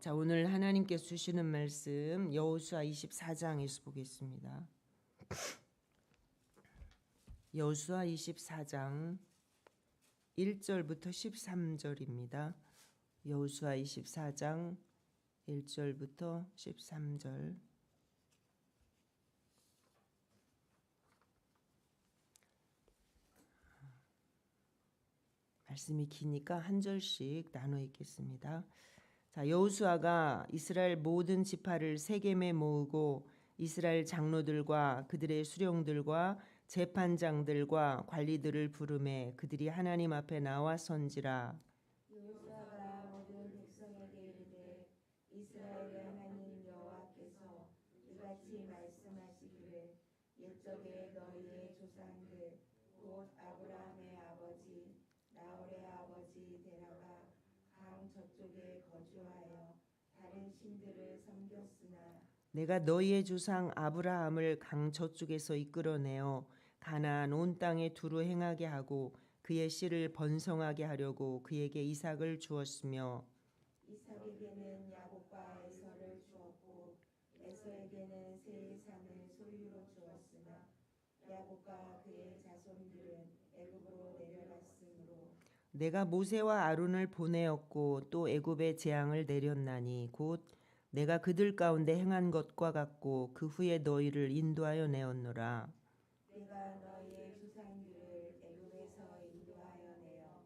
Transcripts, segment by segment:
자, 오늘 하나님께서 주시는 말씀 여호수아 24장에서 보겠습니다. 여호수아 24장 1절부터 13절입니다. 여호수아 24장 1절부터 13절. 말씀이 기니까 한 절씩 나눠 읽겠습니다. 자, 여호수아가 이스라엘 모든 지파를 세겜에 모으고 이스라엘 장로들과 그들의 수령들과 재판장들과 관리들을 부르매 그들이 하나님 앞에 나와 선지라. 여호수아가 모든 백성에게 이르되 이스라엘의 하나님 여호와께서 이같이 말씀하시기를 옛적에 너희의 조상들 곧 아브라함의 아버지 나홀의 아버지 데라가 강 저쪽에 거주하여 다른 신들을 섬겼으나 내가 너희의 조상 아브라함을 강 저쪽에서 이끌어내어 가나안 온 땅에 두루 행하게 하고 그의 씨를 번성하게 하려고 그에게 이삭을 주었으며 이삭에게는 야곱과 에서를 주었고 에서에게는 세일산을 소유로 주었으나 야곱과 그의 자손들은 애굽으로 내려갔으므로 내가 모세와 아론을 보내었고 또 애굽에 재앙을 내렸나니 곧 내가 그들 가운데 행한 것과 같고 그 후에 너희를 인도하여 내었노라. 내가 너희의 조상들을 애굽에서 인도하여 내어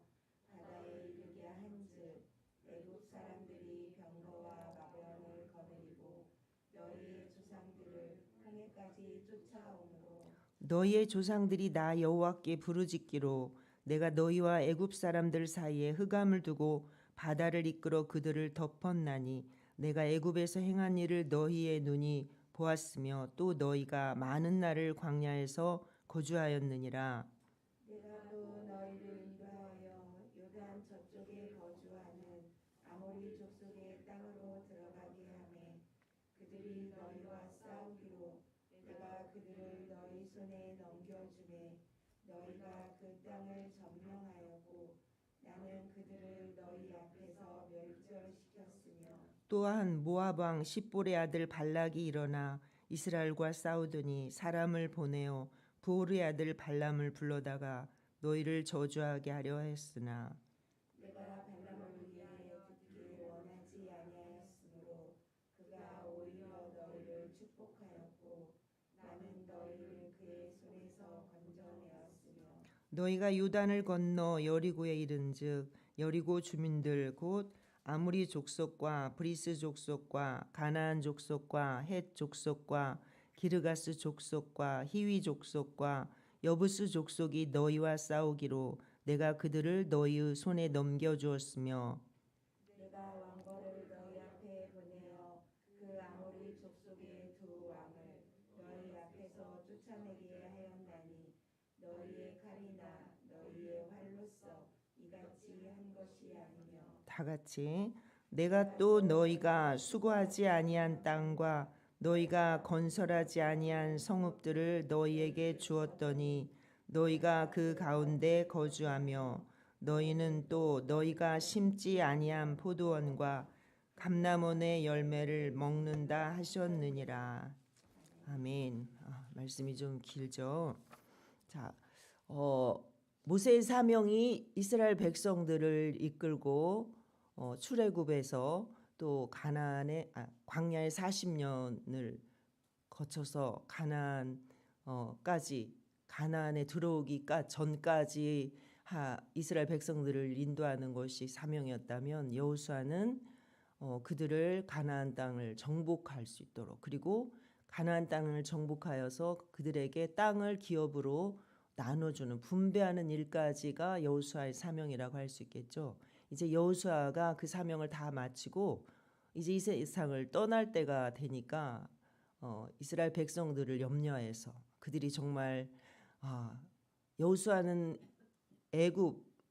바다에 이르게 한즉 애굽 사람들이 병거와 마병을 거느리고 너희의 조상들을 홍해까지 쫓아오므로 너희의 조상들이 나 여호와께 부르짖기로 내가 너희와 애굽 사람들 사이에 흑암을 두고 바다를 이끌어 그들을 덮었나니 내가 애굽에서 행한 일을 너희의 눈이 보았으며 또 너희가 많은 날을 광야에서 거주하였느니라. 내가 또 너희를 인도하여 요단 저쪽에 거주하는 아모리 족속의 땅으로 들어가게 하매 그들이 너희와 싸우기로 내가 그들을 너희 손에 넘겨주매 너희가 그 땅을 점령하였고 나는 그들을 너희 앞에서 멸절시켰으며 또한 모압 왕 십볼의 아들 발락이 일어나 이스라엘과 싸우더니 사람을 보내어 부올의 아들 발람을 불러다가 너희를 저주하게 하려 했으나 내가 발람을 위하여 듣기 원하지 아니하였으므로 그가 오히려 너희를 축복하였고 나는 너희를 그의 손에서 건져내었으며 너희가 요단을 건너 여리고에 이른즉 여리고 주민들 곧 아무리 족속과 브리스 족속과 가나안 족속과 헷 족속과 기르가스 족속과 히위 족속과 여부스 족속이 너희와 싸우기로 내가 그들을 너희의 손에 넘겨주었으며 내가 왕벌을 너희 앞에 보내어 그 아모리 족속의 두 왕을 너희 앞에서 쫓아내게 하였나니 너희의 칼이나 너희의 활로써 이같이 한 것이 아니며 다 같이 내가 또 너희가 수고하지 아니한 땅과 너희가 건설하지 아니한 성읍들을 너희에게 주었더니 너희가 그 가운데 거주하며 너희는 또 너희가 심지 아니한 포도원과 감람원의 열매를 먹는다 하셨느니라. 아멘. 말씀이 좀 길죠. 자, 모세의 사명이 이스라엘 백성들을 이끌고 출애굽에서 또 가나안의 광야의 40년을 거쳐서 가나안까지 가나안에 들어오기까 전까지 이스라엘 백성들을 인도하는 것이 사명이었다면 여호수아는 그들을 가나안 땅을 정복할 수 있도록 그리고 가나안 땅을 정복하여서 그들에게 땅을 기업으로 나눠주는 분배하는 일까지가 여호수아의 사명이라고 할 수 있겠죠. 이제 여호수아가 그 사명을 다 마치고 이제 이 세상을 떠날 때가 되니까 이스라엘 백성들을 염려해서 그들이 정말 여호수아는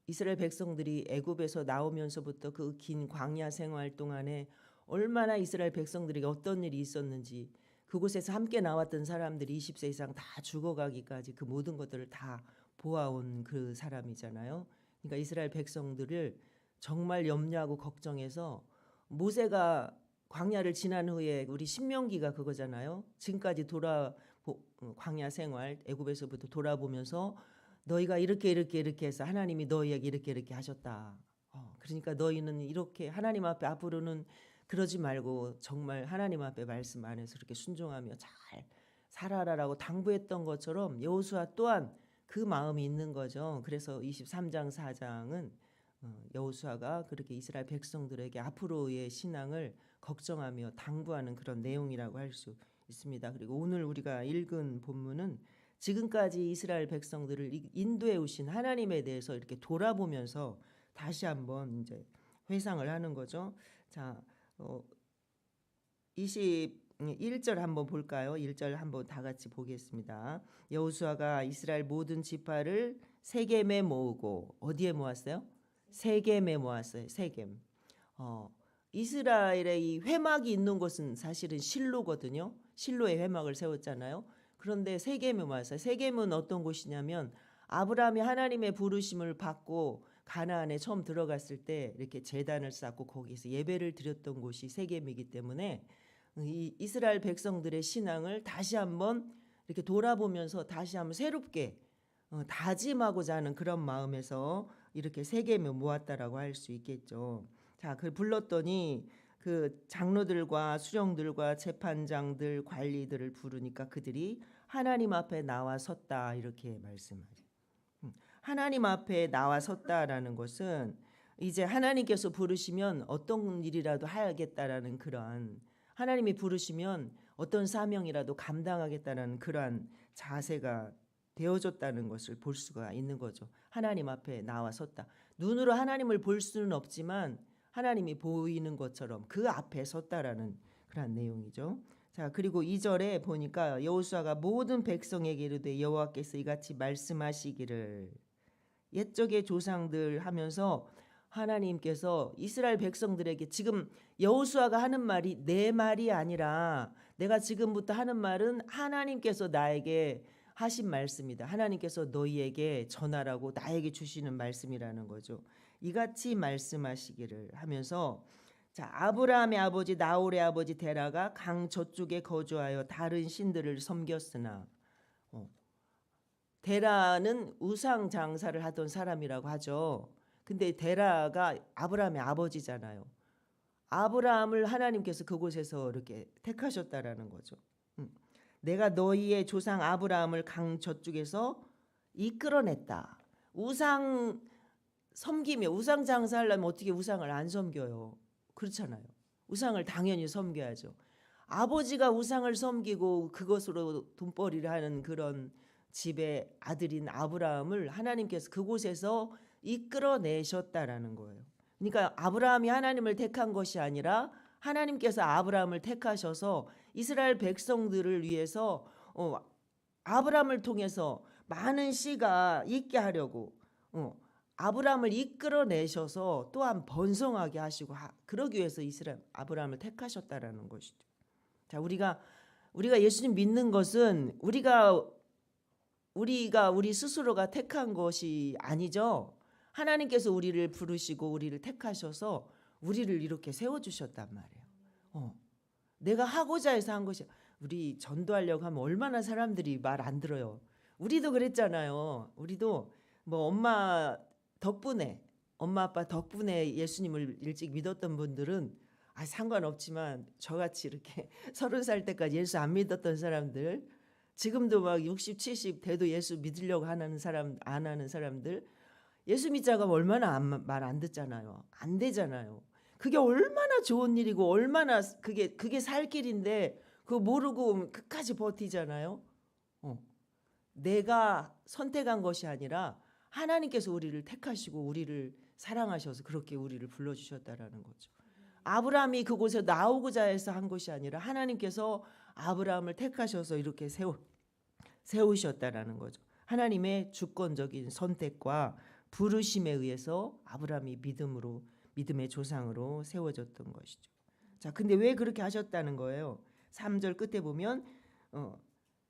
이스라엘 백성들이 애굽에서 나오면서부터 그 긴 광야 생활 동안에 얼마나 이스라엘 백성들에게 어떤 일이 있었는지 그곳에서 함께 나왔던 사람들이 20세 이상 다 죽어가기까지 그 모든 것들을 다 보아온 그 사람이잖아요. 그러니까 이스라엘 백성들을 정말 염려하고 걱정해서 모세가 광야를 지난 후에 우리 신명기가 그거잖아요. 지금까지 광야 생활 애굽에서부터 돌아보면서 너희가 이렇게 해서 하나님이 너희에게 이렇게 하셨다. 그러니까 너희는 이렇게 하나님 앞에 앞으로는 그러지 말고 정말 하나님 앞에 말씀 안에서 이렇게 순종하며 잘 살아라라고 당부했던 것처럼 여호수아 또한 그 마음이 있는 거죠. 그래서 23장 4장은 여호수아가 그렇게 이스라엘 백성들에게 앞으로의 신앙을 걱정하며 당부하는 그런 내용이라고 할 수 있습니다. 그리고 오늘 우리가 읽은 본문은 지금까지 이스라엘 백성들을 인도해 오신 하나님에 대해서 이렇게 돌아보면서 다시 한번 이제 회상을 하는 거죠. 자, 21절 한번 볼까요? 1절 한번 다 같이 보겠습니다. 여호수아가 이스라엘 모든 지파를 세겜에 모으고 어디에 모았어요? 세겜에 모았어요. 세겜. 이스라엘의 이 회막이 있는 곳은 사실은 실로거든요. 실로에 회막을 세웠잖아요. 그런데 세겜에 모았어요. 세겜은 어떤 곳이냐면 아브라함이 하나님의 부르심을 받고 가나안에 처음 들어갔을 때 이렇게 제단을 쌓고 거기서 예배를 드렸던 곳이 세겜이기 때문에 이 이스라엘 백성들의 신앙을 다시 한번 이렇게 돌아보면서 다시 한번 새롭게 다짐하고자 하는 그런 마음에서 이렇게 세겜에 모았다라고 할 수 있겠죠. 자, 그 불렀더니 그 장로들과 수령들과 재판장들, 관리들을 부르니까 그들이 하나님 앞에 나와 섰다 이렇게 말씀하죠. 하나님 앞에 나와 섰다라는 것은 이제 하나님께서 부르시면 어떤 일이라도 하겠다라는 그러한 하나님이 부르시면 어떤 사명이라도 감당하겠다는 그러한 자세가 되어졌다는 것을 볼 수가 있는 거죠. 하나님 앞에 나와 섰다. 눈으로 하나님을 볼 수는 없지만 하나님이 보이는 것처럼 그 앞에 섰다라는 그런 내용이죠. 자, 그리고 2절에 보니까 여호수아가 모든 백성에게 이르되 여호와께서 이같이 말씀하시기를 옛적의 조상들 하면서 하나님께서 이스라엘 백성들에게 지금 여호수아가 하는 말이 내 말이 아니라 내가 지금부터 하는 말은 하나님께서 나에게 하신 말씀이다. 하나님께서 너희에게 전하라고 나에게 주시는 말씀이라는 거죠. 이같이 말씀하시기를 하면서 자, 아브라함의 아버지 나홀의 아버지 데라가 강 저쪽에 거주하여 다른 신들을 섬겼으나 데라는 우상 장사를 하던 사람이라고 하죠. 근데 데라가 아브라함의 아버지잖아요. 아브라함을 하나님께서 그곳에서 이렇게 택하셨다라는 거죠. 내가 너희의 조상 아브라함을 강 저쪽에서 이끌어냈다. 우상 섬기며 우상 장사하려면 어떻게 우상을 안 섬겨요? 그렇잖아요. 우상을 당연히 섬겨야죠. 아버지가 우상을 섬기고 그것으로 돈벌이를 하는 그런 집의 아들인 아브라함을 하나님께서 그곳에서 이끌어내셨다라는 거예요. 그러니까 아브라함이 하나님을 택한 것이 아니라 하나님께서 아브라함을 택하셔서 이스라엘 백성들을 위해서 아브라함을 통해서 많은 씨가 있게 하려고 아브라함을 이끌어내셔서 또한 번성하게 하시고 그러기 위해서 이스라엘 아브라함을 택하셨다라는 것이죠. 자, 우리가 예수님 믿는 것은 우리가 우리 스스로가 택한 것이 아니죠. 하나님께서 우리를 부르시고 우리를 택하셔서 우리를 이렇게 세워주셨단 말이에요. 내가 하고자 해서 한 것이 우리 전도하려고 하면 얼마나 사람들이 말 안 들어요. 우리도 그랬잖아요. 우리도 뭐 엄마 아빠 덕분에 예수님을 일찍 믿었던 분들은 상관없지만 저같이 이렇게 30살 때까지 예수 안 믿었던 사람들 지금도 막 60, 70 돼도 예수 믿으려고 안 하는 사람들 예수 믿자고 얼마나 말 안 듣잖아요. 안 되잖아요. 그게 얼마나 좋은 일이고 얼마나 그게 살 길인데 그거 모르고 끝까지 버티잖아요. 내가 선택한 것이 아니라 하나님께서 우리를 택하시고 우리를 사랑하셔서 그렇게 우리를 불러주셨다라는 거죠. 아브라함이 그곳에 나오고자 해서 한 것이 아니라 하나님께서 아브라함을 택하셔서 이렇게 세우셨다라는 거죠. 하나님의 주권적인 선택과 부르심에 의해서 아브라함이 믿음의 조상으로 세워졌던 것이죠. 자, 근데 왜 그렇게 하셨다는 거예요? 3절 끝에 보면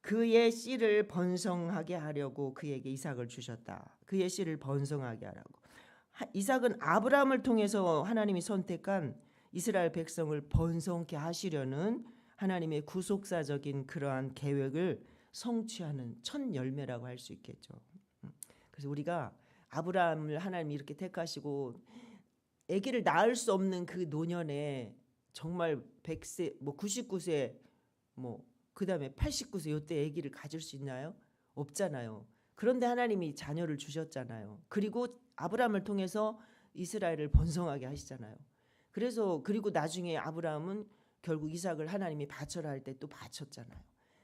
그의 씨를 번성하게 하려고 그에게 이삭을 주셨다. 그의 씨를 번성하게 하라고. 이삭은 아브라함을 통해서 하나님이 선택한 이스라엘 백성을 번성케 하시려는 하나님의 구속사적인 그러한 계획을 성취하는 첫 열매라고 할 수 있겠죠. 그래서 우리가 아브라함을 하나님이 이렇게 택하시고 아기를 낳을 수 없는 그 노년에 정말 100세, 뭐 99세, 뭐 그다음에 89세 요때 아기를 가질 수 있나요? 없잖아요. 그런데 하나님이 자녀를 주셨잖아요. 그리고 아브라함을 통해서 이스라엘을 번성하게 하시잖아요. 그래서 그리고 나중에 아브라함은 결국 이삭을 하나님이 바쳐라 할 때 또 바쳤잖아요.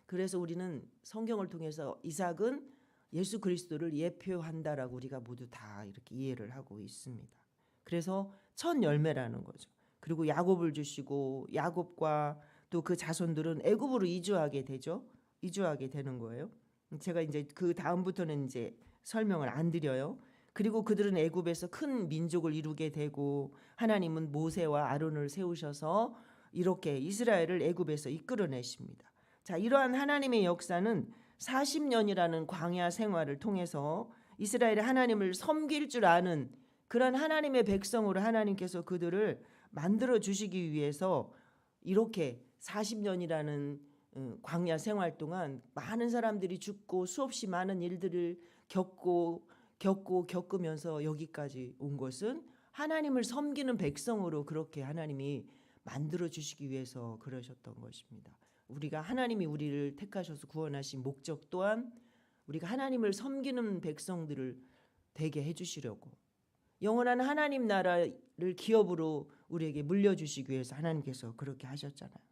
그래서 우리는 성경을 통해서 이삭은 예수 그리스도를 예표한다라고 우리가 모두 다 이렇게 이해를 하고 있습니다. 그래서 첫 열매라는 거죠. 그리고 야곱을 주시고 야곱과 또 그 자손들은 애굽으로 이주하게 되죠. 이주하게 되는 거예요. 제가 이제 그 다음부터는 이제 설명을 안 드려요. 그리고 그들은 애굽에서 큰 민족을 이루게 되고 하나님은 모세와 아론을 세우셔서 이렇게 이스라엘을 애굽에서 이끌어내십니다. 자, 이러한 하나님의 역사는 40년이라는 광야 생활을 통해서 이스라엘이 하나님을 섬길 줄 아는 그런 하나님의 백성으로 하나님께서 그들을 만들어 주시기 위해서 이렇게 40년이라는 광야 생활 동안 많은 사람들이 죽고 수없이 많은 일들을 겪으면서 여기까지 온 것은 하나님을 섬기는 백성으로 그렇게 하나님이 만들어 주시기 위해서 그러셨던 것입니다. 우리가 하나님이 우리를 택하셔서 구원하신 목적 또한 우리가 하나님을 섬기는 백성들을 되게 해주시려고 영원한 하나님 나라를 기업으로 우리에게 물려주시기 위해서 하나님께서 그렇게 하셨잖아요.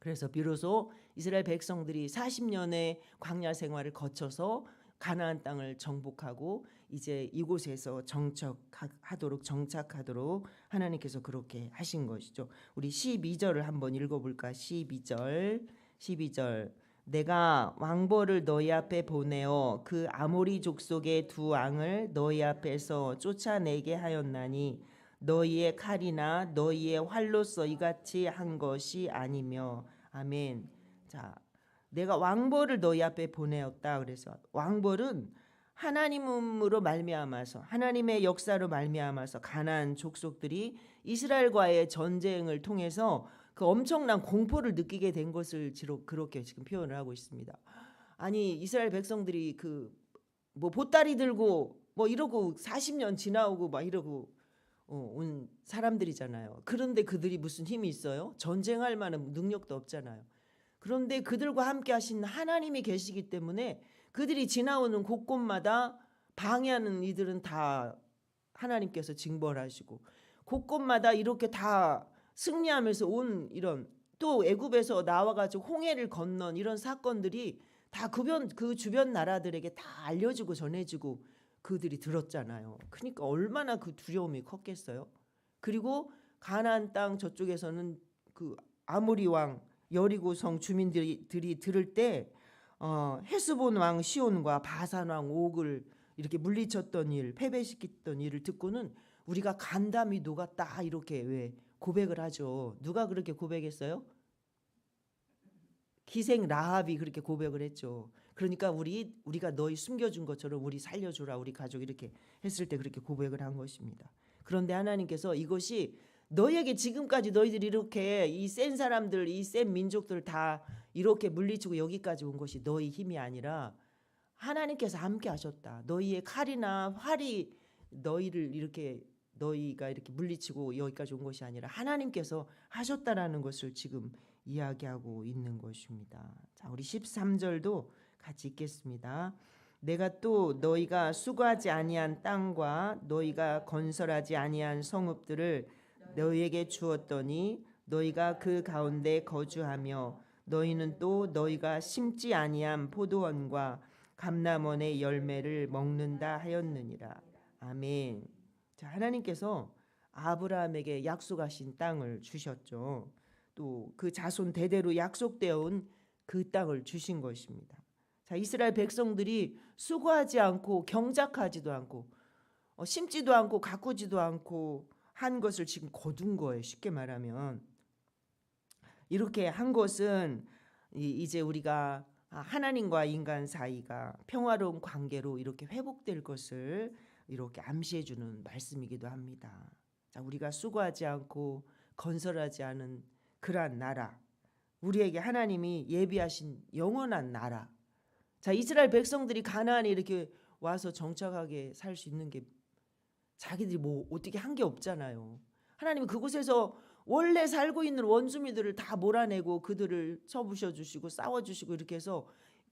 그래서 비로소 이스라엘 백성들이 40년의 광야 생활을 거쳐서 가나안 땅을 정복하고 이제 이곳에서 정착하도록 하나님께서 그렇게 하신 것이죠. 우리 12절을 한번 읽어볼까? 12절 내가 왕벌을 너희 앞에 보내어 그 아모리 족속의 두 왕을 너희 앞에서 쫓아내게 하였나니 너희의 칼이나 너희의 활로써 이같이 한 것이 아니며. 아멘. 자, 내가 왕벌을 너희 앞에 보내었다. 그래서 왕벌은 하나님으로 말미암아서 하나님의 역사로 말미암아서 가나안 족속들이 이스라엘과의 전쟁을 통해서 그 엄청난 공포를 느끼게 된 것을 그렇게 지금 표현을 하고 있습니다. 아니 이스라엘 백성들이 그 뭐 보따리 들고 뭐 이러고 40년 지나오고 막 이러고 온 사람들이잖아요. 그런데 그들이 무슨 힘이 있어요? 전쟁할 만한 능력도 없잖아요. 그런데 그들과 함께 하신 하나님이 계시기 때문에 그들이 지나오는 곳곳마다 방해하는 이들은 다 하나님께서 징벌하시고 곳곳마다 이렇게 다 승리하면서 온 이런 또 애굽에서 나와가지고 홍해를 건넌 이런 사건들이 다 그 주변 나라들에게 다 알려지고 전해지고 그들이 들었잖아요. 그러니까 얼마나 그 두려움이 컸겠어요. 그리고 가나안 땅 저쪽에서는 그 아모리 왕 여리고성 주민들이 들을 때 헤스본 왕 시온과 바산 왕 옥을 이렇게 물리쳤던 일, 패배시켰던 일을 듣고는 우리가 간담이 녹았다 이렇게 왜 고백을 하죠. 누가 그렇게 고백했어요? 기생 라합이 그렇게 고백을 했죠. 그러니까 우리가 너희 숨겨준 것처럼 우리 살려주라 우리 가족 이렇게 했을 때 그렇게 고백을 한 것입니다. 그런데 하나님께서 이것이 너희에게 지금까지 너희들이 이렇게 이 센 사람들 이 센 민족들 다 이렇게 물리치고 여기까지 온 것이 너희 힘이 아니라 하나님께서 함께 하셨다. 너희의 칼이나 활이 너희가 이렇게 물리치고 여기까지 온 것이 아니라 하나님께서 하셨다라는 것을 지금 이야기하고 있는 것입니다. 자, 우리 13절도 같이 읽겠습니다. 내가 또 너희가 수고하지 아니한 땅과 너희가 건설하지 아니한 성읍들을 너희에게 주었더니 너희가 그 가운데 거주하며 너희는 또 너희가 심지 아니한 포도원과 감람원의 열매를 먹는다 하였느니라. 아멘. 자, 하나님께서 아브라함에게 약속하신 땅을 주셨죠. 또 그 자손 대대로 약속되어 온 그 땅을 주신 것입니다. 자, 이스라엘 백성들이 수고하지 않고 경작하지도 않고 심지도 않고 가꾸지도 않고 한 것을 지금 거둔 거예요. 쉽게 말하면 이렇게 한 것은 이제 우리가 하나님과 인간 사이가 평화로운 관계로 이렇게 회복될 것을 이렇게 암시해 주는 말씀이기도 합니다. 자, 우리가 수고하지 않고 건설하지 않은 그러한 나라, 우리에게 하나님이 예비하신 영원한 나라. 자, 이스라엘 백성들이 가나안에 이렇게 와서 정착하게 살 수 있는 게 자기들이 뭐 어떻게 한 게 없잖아요. 하나님이 그곳에서 원래 살고 있는 원주민들을 다 몰아내고 그들을 쳐부셔 주시고 싸워 주시고 이렇게 해서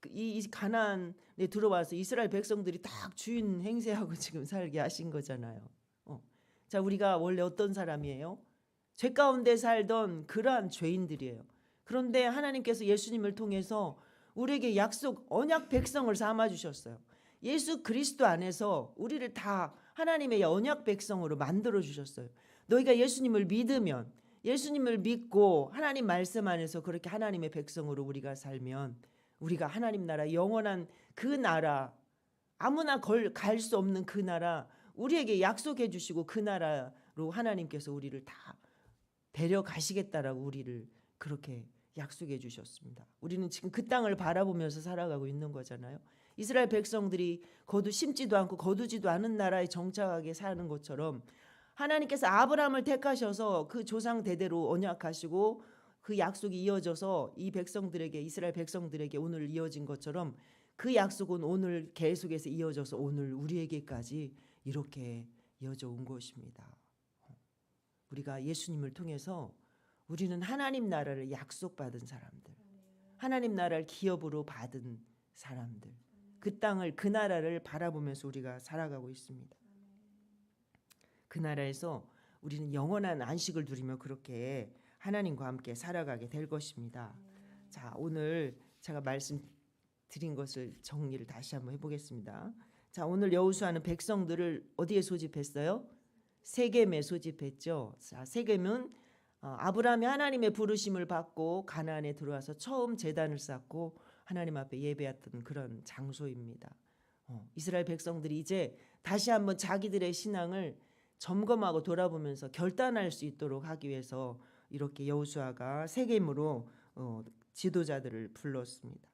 이 가나안에 들어와서 이스라엘 백성들이 딱 주인 행세하고 지금 살게 하신 거잖아요. 자, 우리가 원래 어떤 사람이에요? 죄 가운데 살던 그러한 죄인들이에요. 그런데 하나님께서 예수님을 통해서 우리에게 약속 언약 백성을 삼아 주셨어요. 예수 그리스도 안에서 우리를 다 하나님의 언약 백성으로 만들어 주셨어요. 너희가 예수님을 믿으면, 예수님을 믿고 하나님 말씀 안에서 그렇게 하나님의 백성으로 우리가 살면 우리가 하나님 나라, 영원한 그 나라, 아무나 갈 수 없는 그 나라, 우리에게 약속해 주시고 그 나라로 하나님께서 우리를 다 데려가시겠다라고 우리를 그렇게 약속해 주셨습니다. 우리는 지금 그 땅을 바라보면서 살아가고 있는 거잖아요. 이스라엘 백성들이 심지도 않고 거두지도 않은 나라에 정착하게 사는 것처럼 하나님께서 아브라함을 택하셔서 그 조상 대대로 언약하시고 그 약속이 이어져서 이 백성들에게, 이스라엘 백성들에게 오늘 이어진 것처럼 그 약속은 오늘 계속해서 이어져서 오늘 우리에게까지 이렇게 이어져 온 것입니다. 우리가 예수님을 통해서 우리는 하나님 나라를 약속받은 사람들, 하나님 나라를 기업으로 받은 사람들, 그 땅을, 그 나라를 바라보면서 우리가 살아가고 있습니다. 그 나라에서 우리는 영원한 안식을 누리며 그렇게 하나님과 함께 살아가게 될 것입니다. 자, 오늘 제가 말씀드린 것을 정리를 다시 한번 해보겠습니다. 자, 오늘 여호수아는 백성들을 어디에 소집했어요? 세겜에 소집했죠. 자, 세겜은 아브라함이 하나님의 부르심을 받고 가나안에 들어와서 처음 제단을 쌓고 하나님 앞에 예배했던 그런 장소입니다. 이스라엘 백성들이 이제 다시 한번 자기들의 신앙을 점검하고 돌아보면서 결단할 수 있도록 하기 위해서 이렇게 여호수아가 세겜으로 지도자들을 불렀습니다.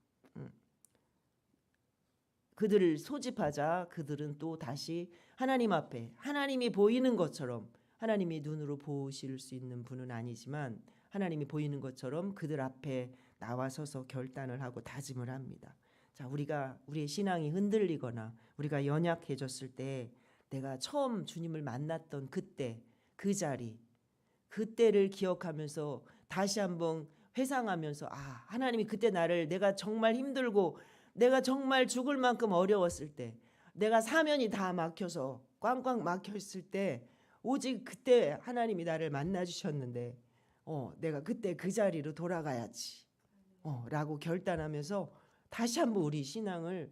그들을 소집하자 그들은 또 다시 하나님 앞에, 하나님이 보이는 것처럼, 하나님이 눈으로 보실 수 있는 분은 아니지만 하나님이 보이는 것처럼 그들 앞에 나와서서 결단을 하고 다짐을 합니다. 자, 우리의 신앙이 흔들리거나 우리가 연약해졌을 때, 내가 처음 주님을 만났던 그때, 그 자리, 그때를 기억하면서 다시 한번 회상하면서, 하나님이 그때 내가 정말 힘들고 내가 정말 죽을 만큼 어려웠을 때, 내가 사면이 다 막혀서 꽝꽝 막혔을 때 오직 그때 하나님이 나를 만나 주셨는데 내가 그때 그 자리로 돌아가야지 라고 결단하면서 다시 한번 우리 신앙을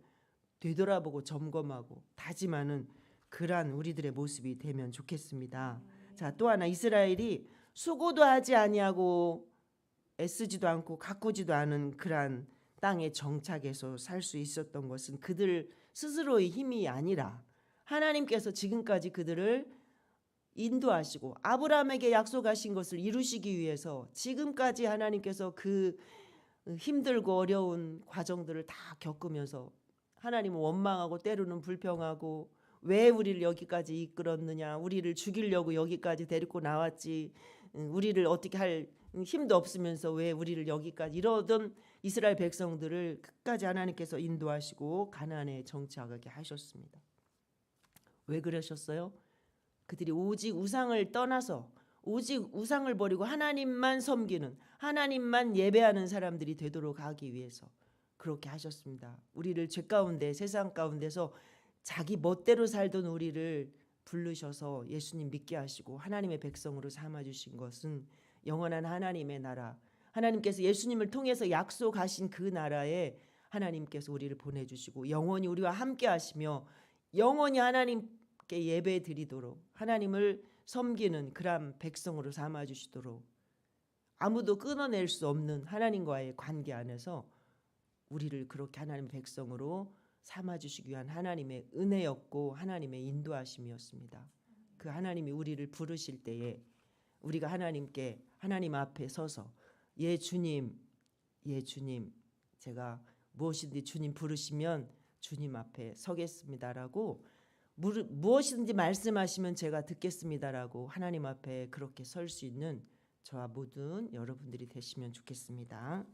되돌아보고 점검하고 다짐하는 그러한 우리들의 모습이 되면 좋겠습니다. 자, 또 하나, 이스라엘이 수고도 하지 아니하고 애쓰지도 않고 가꾸지도 않은 그러한 땅에 정착해서 살 수 있었던 것은 그들 스스로의 힘이 아니라 하나님께서 지금까지 그들을 인도하시고 아브라함에게 약속하신 것을 이루시기 위해서 지금까지 하나님께서 그 힘들고 어려운 과정들을 다 겪으면서 하나님은 원망하고 때로는 불평하고, 왜 우리를 여기까지 이끌었느냐, 우리를 죽이려고 여기까지 데리고 나왔지, 우리를 어떻게 할 힘도 없으면서 왜 우리를 여기까지, 이러던 이스라엘 백성들을 끝까지 하나님께서 인도하시고 가나안에 정착하게 하셨습니다. 왜 그러셨어요? 그들이 오직 우상을 떠나서, 오직 우상을 버리고 하나님만 섬기는, 하나님만 예배하는 사람들이 되도록 하기 위해서 그렇게 하셨습니다. 우리를 죄 가운데, 세상 가운데서 자기 멋대로 살던 우리를 부르셔서 예수님 믿게 하시고 하나님의 백성으로 삼아주신 것은 영원한 하나님의 나라, 하나님께서 예수님을 통해서 약속하신 그 나라에 하나님께서 우리를 보내주시고 영원히 우리와 함께 하시며 영원히 하나님께 예배 드리도록, 하나님을 섬기는 그런 백성으로 삼아주시도록, 아무도 끊어낼 수 없는 하나님과의 관계 안에서 우리를 그렇게 하나님의 백성으로 삼아주시기 위한 하나님의 은혜였고 하나님의 인도하심이었습니다. 그 하나님이 우리를 부르실 때에 우리가 하나님 앞에 서서 예 주님, 제가 무엇이든지 주님 부르시면 주님 앞에 서겠습니다라고, 무엇이든지 말씀하시면 제가 듣겠습니다라고 하나님 앞에 그렇게 설 수 있는 저와 모든 여러분들이 되시면 좋겠습니다.